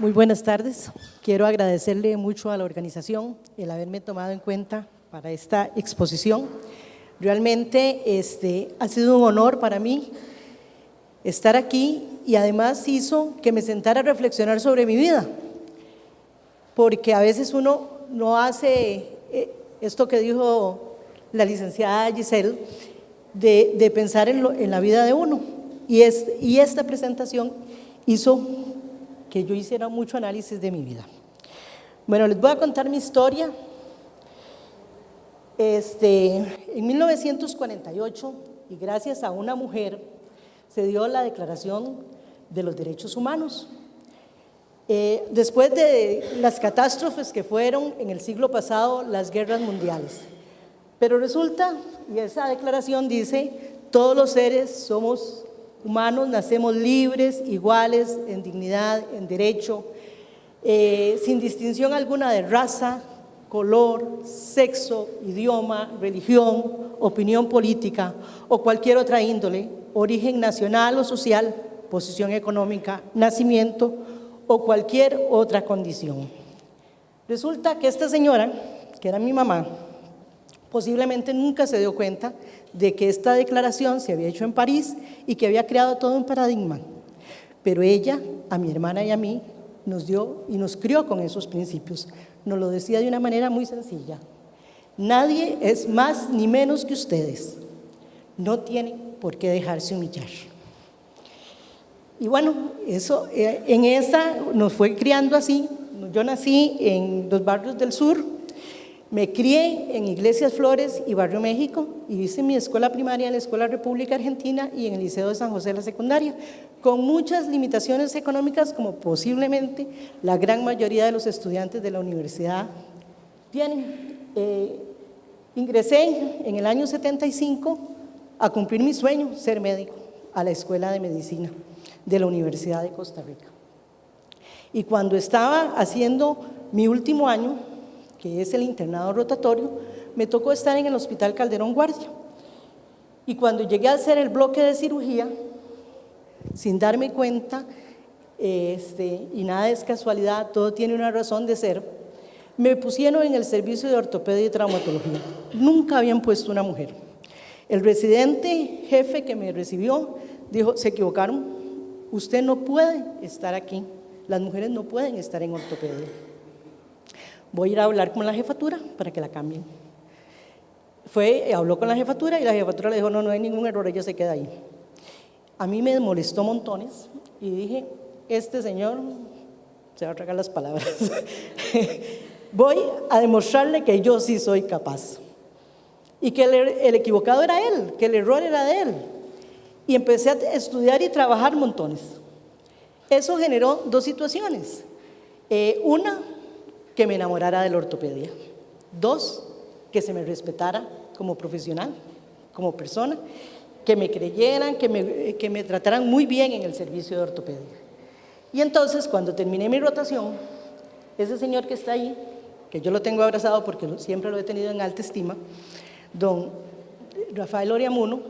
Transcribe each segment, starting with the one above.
Muy buenas tardes. Quiero agradecerle mucho a la organización el haberme tomado en cuenta para esta exposición. Realmente ha sido un honor para mí estar aquí y además hizo que me sentara a reflexionar sobre mi vida, porque a veces uno no hace esto que dijo la licenciada Giselle, de pensar en la vida de uno. Y esta presentación hizo que yo hiciera mucho análisis de mi vida. Bueno, les voy a contar mi historia. En 1948, y gracias a una mujer, se dio la Declaración de los Derechos Humanos. Después de las catástrofes que fueron en el siglo pasado las guerras mundiales. Pero resulta, y esa declaración dice, todos los seres somos humanos, nacemos libres, iguales, en dignidad, en derecho, sin distinción alguna de raza, color, sexo, idioma, religión, opinión política o cualquier otra índole, origen nacional o social, posición económica, nacimiento o cualquier otra condición. Resulta que esta señora, que era mi mamá, posiblemente nunca se dio cuenta de que esta declaración se había hecho en París y que había creado todo un paradigma. Pero ella, a mi hermana y a mí, nos dio y nos crió con esos principios. Nos lo decía de una manera muy sencilla. Nadie es más ni menos que ustedes. No tienen por qué dejarse humillar. Y bueno, eso, en esa nos fue criando así. Yo nací en los barrios del sur. Me crié en Iglesias Flores y Barrio México y hice mi escuela primaria en la Escuela República Argentina y en el Liceo de San José la secundaria, con muchas limitaciones económicas como posiblemente la gran mayoría de los estudiantes de la universidad tienen. Ingresé en el año 75 a cumplir mi sueño, ser médico, a la Escuela de Medicina de la Universidad de Costa Rica. Y cuando estaba haciendo mi último año, que es el internado rotatorio, me tocó estar en el Hospital Calderón Guardia. Y cuando llegué a hacer el bloque de cirugía, sin darme cuenta, y nada es casualidad, todo tiene una razón de ser, me pusieron en el servicio de ortopedia y traumatología. Nunca habían puesto una mujer. El residente jefe que me recibió dijo, se equivocaron, usted no puede estar aquí, las mujeres no pueden estar en ortopedia. Voy a ir a hablar con la jefatura para que la cambien. Habló con la jefatura y la jefatura le dijo, no hay ningún error, ella se queda ahí. A mí me molestó montones y dije, este señor se va a tragar las palabras. Voy a demostrarle que yo sí soy capaz. Y que el equivocado era él, que el error era de él. Y empecé a estudiar y trabajar montones. Eso generó dos situaciones. Una, que me enamorara de la ortopedia. Dos, que se me respetara como profesional, como persona, que me creyeran, que me trataran muy bien en el servicio de ortopedia. Y entonces, cuando terminé mi rotación, ese señor que está ahí, que yo lo tengo abrazado porque siempre lo he tenido en alta estima, don Rafael Oriamuno,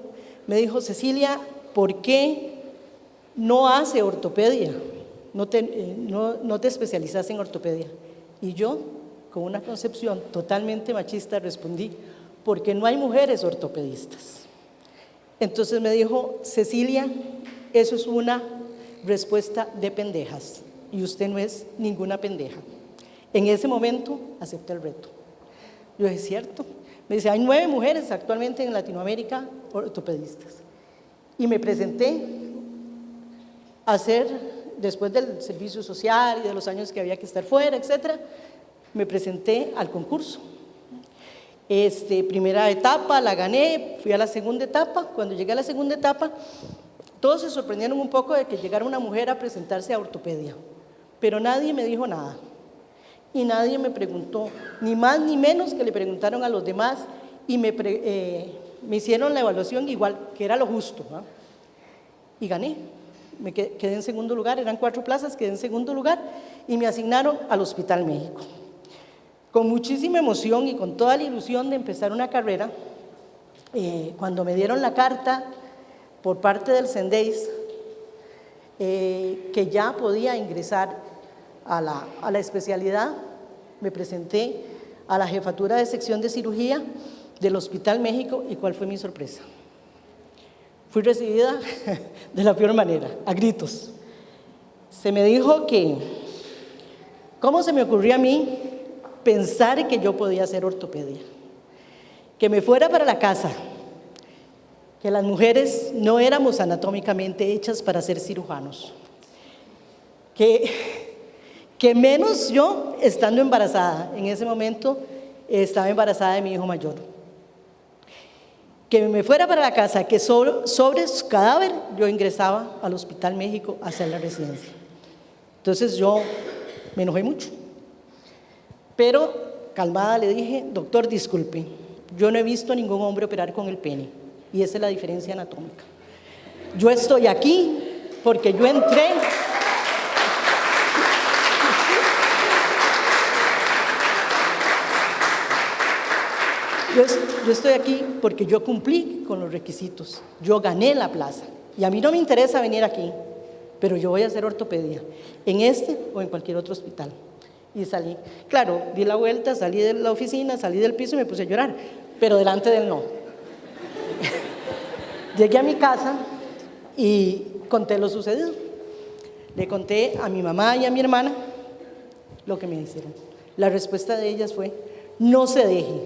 me dijo, Cecilia, ¿por qué no hace ortopedia? No te especializas en ortopedia. Y yo, con una concepción totalmente machista, respondí, porque no hay mujeres ortopedistas. Entonces me dijo, Cecilia, eso es una respuesta de pendejas, y usted no es ninguna pendeja. En ese momento acepté el reto. Yo dije, ¿cierto? Me dice, hay 9 mujeres actualmente en Latinoamérica ortopedistas. Y me presenté a hacer, después del servicio social y de los años que había que estar fuera, etcétera, me presenté al concurso. Primera etapa la gané, fui a la segunda etapa. Cuando llegué a la segunda etapa, todos se sorprendieron un poco de que llegara una mujer a presentarse a ortopedia, pero nadie me dijo nada y nadie me preguntó, ni más ni menos que le preguntaron a los demás, y me hicieron la evaluación igual, que era lo justo, ¿no? Y gané. Me quedé en segundo lugar, eran 4 plazas, quedé en segundo lugar y me asignaron al Hospital México. Con muchísima emoción y con toda la ilusión de empezar una carrera, cuando me dieron la carta por parte del CENDEIS que ya podía ingresar a la especialidad, me presenté a la jefatura de sección de cirugía del Hospital México, y ¿cuál fue mi sorpresa? Fui recibida de la peor manera, a gritos. Se me dijo que, ¿cómo se me ocurrió a mí pensar que yo podía hacer ortopedia? Que me fuera para la casa, que las mujeres no éramos anatómicamente hechas para ser cirujanos, que menos yo estando embarazada. En ese momento estaba embarazada de mi hijo mayor. Que me fuera para la casa, que sobre su cadáver yo ingresaba al Hospital México a hacer la residencia. Entonces yo me enojé mucho, pero calmada le dije: doctor, disculpe, yo no he visto a ningún hombre operar con el pene, y esa es la diferencia anatómica. Yo estoy aquí porque yo entré... Yo estoy aquí porque yo cumplí con los requisitos, yo gané la plaza, y a mí no me interesa venir aquí, pero yo voy a hacer ortopedia, en este o en cualquier otro hospital. Y salí, claro, di la vuelta, salí de la oficina, salí del piso y me puse a llorar, pero delante de él no. Llegué a mi casa y conté lo sucedido. Le conté a mi mamá y a mi hermana lo que me hicieron. La respuesta de ellas fue: no se deje,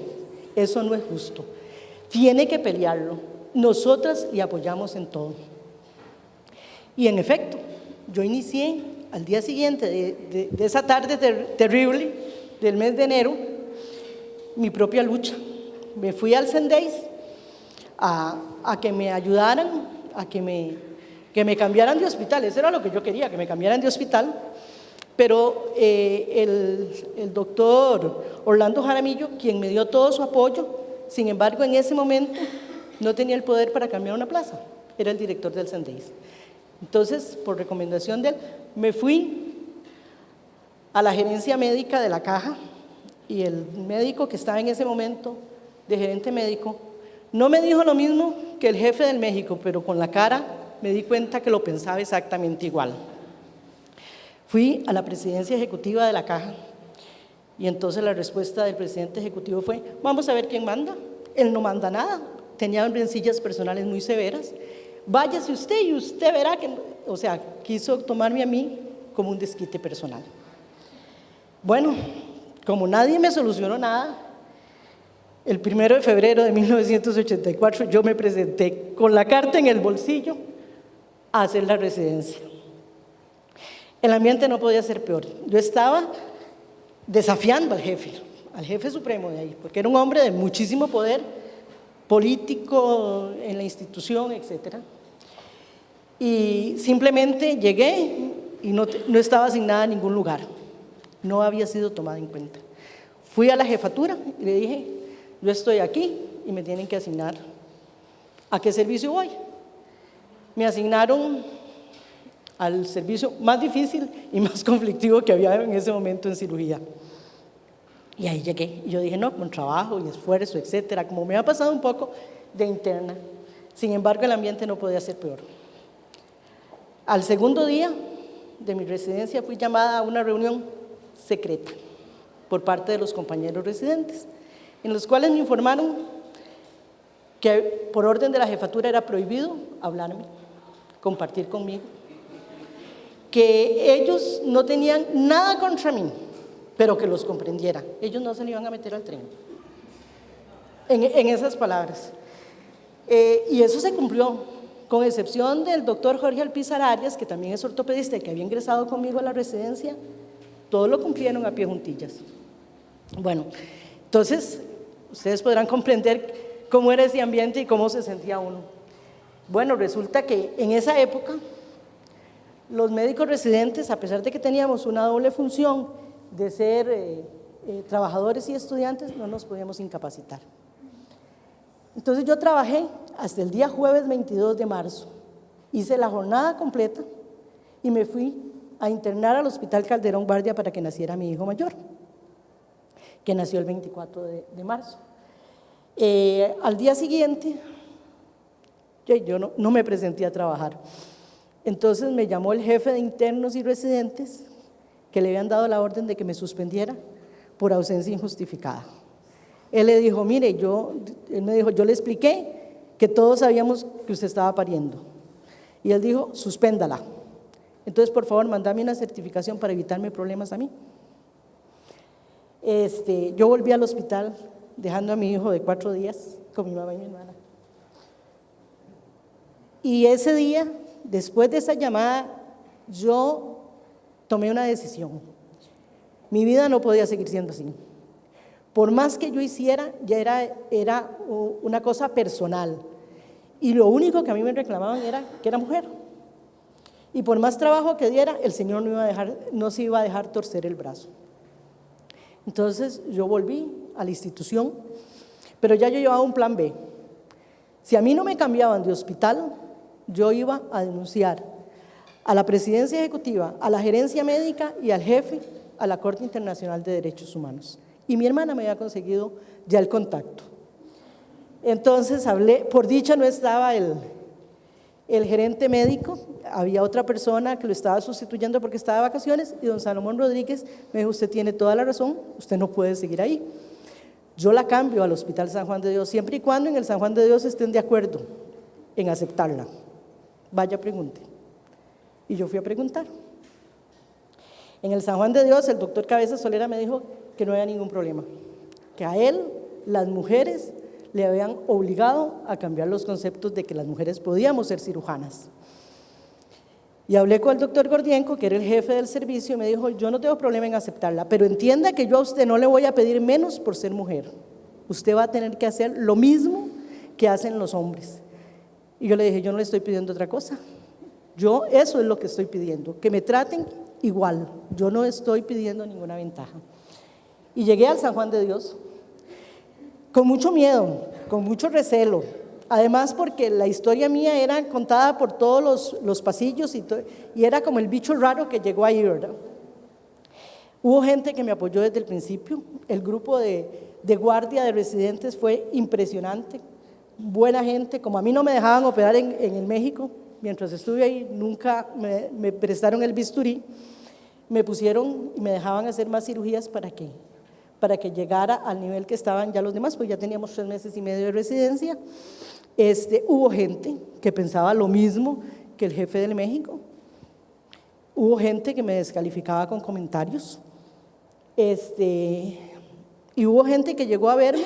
eso no es justo, tiene que pelearlo, nosotras le apoyamos en todo. Y en efecto, yo inicié al día siguiente de esa tarde terrible del mes de enero mi propia lucha. Me fui al Sendeis a que me ayudaran, a que me cambiaran de hospital. Eso era lo que yo quería, que me cambiaran de hospital. Pero el doctor Orlando Jaramillo, quien me dio todo su apoyo, sin embargo, en ese momento no tenía el poder para cambiar una plaza, era el director del Sendeis. Entonces, por recomendación de él, me fui a la gerencia médica de la Caja, y el médico que estaba en ese momento de gerente médico no me dijo lo mismo que el jefe del México, pero con la cara me di cuenta que lo pensaba exactamente igual. Fui a la presidencia ejecutiva de la Caja, y entonces la respuesta del presidente ejecutivo fue: vamos a ver quién manda. Él no manda nada, tenía rencillas personales muy severas, váyase usted y usted verá que... O sea, quiso tomarme a mí como un desquite personal. Bueno, como nadie me solucionó nada, el 1 de febrero de 1984 yo me presenté con la carta en el bolsillo a hacer la residencia. El ambiente no podía ser peor. Yo estaba desafiando al jefe supremo de ahí, porque era un hombre de muchísimo poder político en la institución, etc. Y simplemente llegué y no estaba asignada a ningún lugar, no había sido tomada en cuenta. Fui a la jefatura y le dije: yo estoy aquí y me tienen que asignar. ¿A qué servicio voy? Me asignaron al servicio más difícil y más conflictivo que había en ese momento en cirugía. Y ahí llegué. Y yo dije: no, con trabajo y esfuerzo, etcétera, como me ha pasado un poco de interna. Sin embargo, el ambiente no podía ser peor. Al segundo día de mi residencia fui llamada a una reunión secreta por parte de los compañeros residentes, en los cuales me informaron que por orden de la jefatura era prohibido hablarme, compartir conmigo, que ellos no tenían nada contra mí, pero que los comprendiera. Ellos no se le iban a meter al tren. En esas palabras. Y eso se cumplió, con excepción del doctor Jorge Alpizar Arias, que también es ortopedista y que había ingresado conmigo a la residencia. Todos lo cumplieron a pie juntillas. Bueno, entonces ustedes podrán comprender cómo era ese ambiente y cómo se sentía uno. Bueno, resulta que en esa época los médicos residentes, a pesar de que teníamos una doble función de ser trabajadores y estudiantes, no nos podíamos incapacitar. Entonces yo trabajé hasta el día jueves 22 de marzo, hice la jornada completa y me fui a internar al Hospital Calderón Guardia para que naciera mi hijo mayor, que nació el 24 de marzo. Al día siguiente, yo no me presenté a trabajar. Entonces me llamó el jefe de internos y residentes que le habían dado la orden de que me suspendiera por ausencia injustificada. Él le dijo, mire, él me dijo, yo le expliqué que todos sabíamos que usted estaba pariendo. Y él dijo, suspéndala. Entonces, por favor, mándame una certificación para evitarme problemas a mí. Yo volví al hospital dejando a mi hijo de 4 días con mi mamá y mi hermana. Y ese día, después de esa llamada, yo tomé una decisión. Mi vida no podía seguir siendo así. Por más que yo hiciera, ya era una cosa personal. Y lo único que a mí me reclamaban era que era mujer. Y por más trabajo que diera, el Señor no se iba a dejar torcer el brazo. Entonces yo volví a la institución, pero ya yo llevaba un plan B. Si a mí no me cambiaban de hospital, yo iba a denunciar a la presidencia ejecutiva, a la gerencia médica y al jefe a la Corte Internacional de Derechos Humanos. Y mi hermana me había conseguido ya el contacto. Entonces hablé, por dicha no estaba el gerente médico, había otra persona que lo estaba sustituyendo porque estaba de vacaciones, y don Salomón Rodríguez me dijo, usted tiene toda la razón, usted no puede seguir ahí. Yo la cambio al Hospital San Juan de Dios, siempre y cuando en el San Juan de Dios estén de acuerdo en aceptarla. Vaya, pregunte. Y yo fui a preguntar. En el San Juan de Dios, el doctor Cabeza Solera me dijo que no había ningún problema, que a él, las mujeres, le habían obligado a cambiar los conceptos de que las mujeres podíamos ser cirujanas. Y hablé con el doctor Gordienko, que era el jefe del servicio, y me dijo, yo no tengo problema en aceptarla, pero entienda que yo a usted no le voy a pedir menos por ser mujer. Usted va a tener que hacer lo mismo que hacen los hombres. Y yo le dije, yo no le estoy pidiendo otra cosa. Yo eso es lo que estoy pidiendo, que me traten igual. Yo no estoy pidiendo ninguna ventaja. Y llegué al San Juan de Dios con mucho miedo, con mucho recelo. Además, porque la historia mía era contada por todos los pasillos y era como el bicho raro que llegó ahí, ¿verdad? Hubo gente que me apoyó desde el principio. El grupo de guardia de residentes fue impresionante, buena gente. Como a mí no me dejaban operar en el México, mientras estuve ahí, nunca me prestaron el bisturí, me pusieron y me dejaban hacer más cirugías para que llegara al nivel que estaban ya los demás, pues ya teníamos 3 meses y medio de residencia. Hubo gente que pensaba lo mismo que el jefe del México. Hubo gente que me descalificaba con comentarios. Y hubo gente que llegó a verme,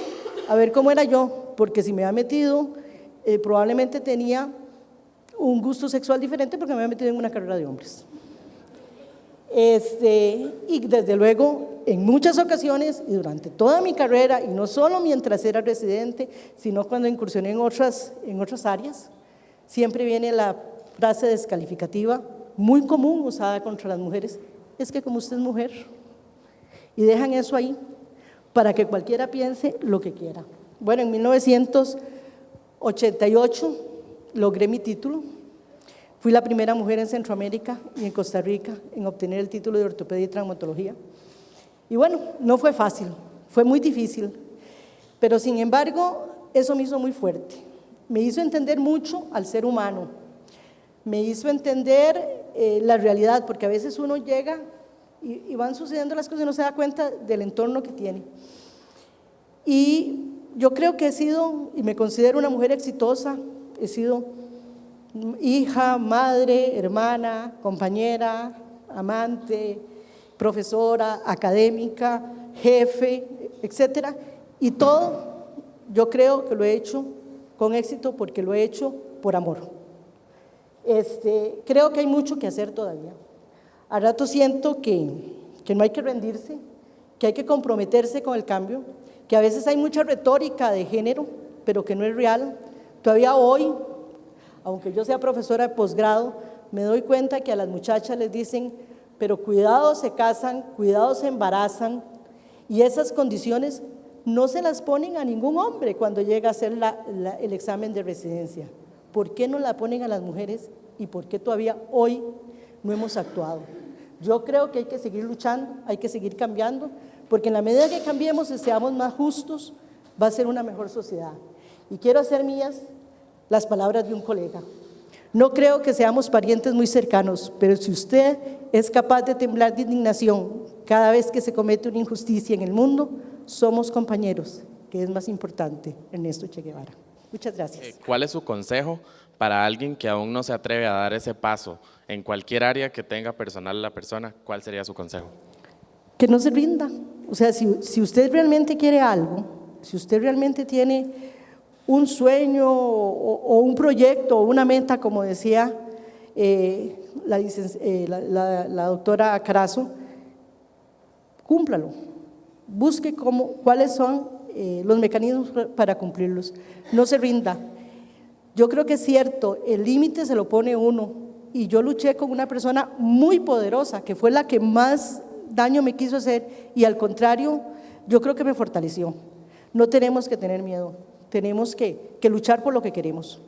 a ver cómo era yo, porque si me había metido, probablemente tenía un gusto sexual diferente porque me había metido en una carrera de hombres. Y desde luego, en muchas ocasiones y durante toda mi carrera, y no solo mientras era residente, sino cuando incursioné en otras áreas, siempre viene la frase descalificativa muy común usada contra las mujeres, es que como usted es mujer, y dejan eso ahí para que cualquiera piense lo que quiera. Bueno, en 1988 logré mi título. Fui la primera mujer en Centroamérica y en Costa Rica en obtener el título de ortopedia y traumatología. Y bueno, no fue fácil, fue muy difícil, pero sin embargo, eso me hizo muy fuerte. Me hizo entender mucho al ser humano, me hizo entender la realidad, porque a veces uno llega y van sucediendo las cosas y no se da cuenta del entorno que tiene. Y yo creo que he sido, y me considero una mujer exitosa, he sido hija, madre, hermana, compañera, amante, profesora, académica, jefe, etcétera, y todo yo creo que lo he hecho con éxito porque lo he hecho por amor. Creo que hay mucho que hacer todavía. A rato siento que no hay que rendirse, que hay que comprometerse con el cambio, que a veces hay mucha retórica de género, pero que no es real. Todavía hoy, aunque yo sea profesora de posgrado, me doy cuenta que a las muchachas les dicen, pero cuidado se casan, cuidado se embarazan, y esas condiciones no se las ponen a ningún hombre cuando llega a hacer el examen de residencia. ¿Por qué no la ponen a las mujeres y por qué todavía hoy no hemos actuado? Yo creo que hay que seguir luchando, hay que seguir cambiando, porque en la medida que cambiemos y seamos más justos, va a ser una mejor sociedad. Y quiero hacer mías las palabras de un colega. No creo que seamos parientes muy cercanos, pero si usted es capaz de temblar de indignación cada vez que se comete una injusticia en el mundo, somos compañeros, que es más importante, Ernesto Che Guevara. Muchas gracias. ¿Cuál es su consejo para alguien que aún no se atreve a dar ese paso en cualquier área que tenga personal la persona? ¿Cuál sería su consejo? Que no se rinda. O sea, si usted realmente quiere algo, si usted realmente tiene un sueño o un proyecto o una meta, como decía la doctora Carazo, cúmplalo. Busque cuáles son los mecanismos para cumplirlos. No se rinda. Yo creo que es cierto, el límite se lo pone uno, y yo luché con una persona muy poderosa, que fue la que más daño me quiso hacer, y al contrario, yo creo que me fortaleció. No tenemos que tener miedo, tenemos que luchar por lo que queremos.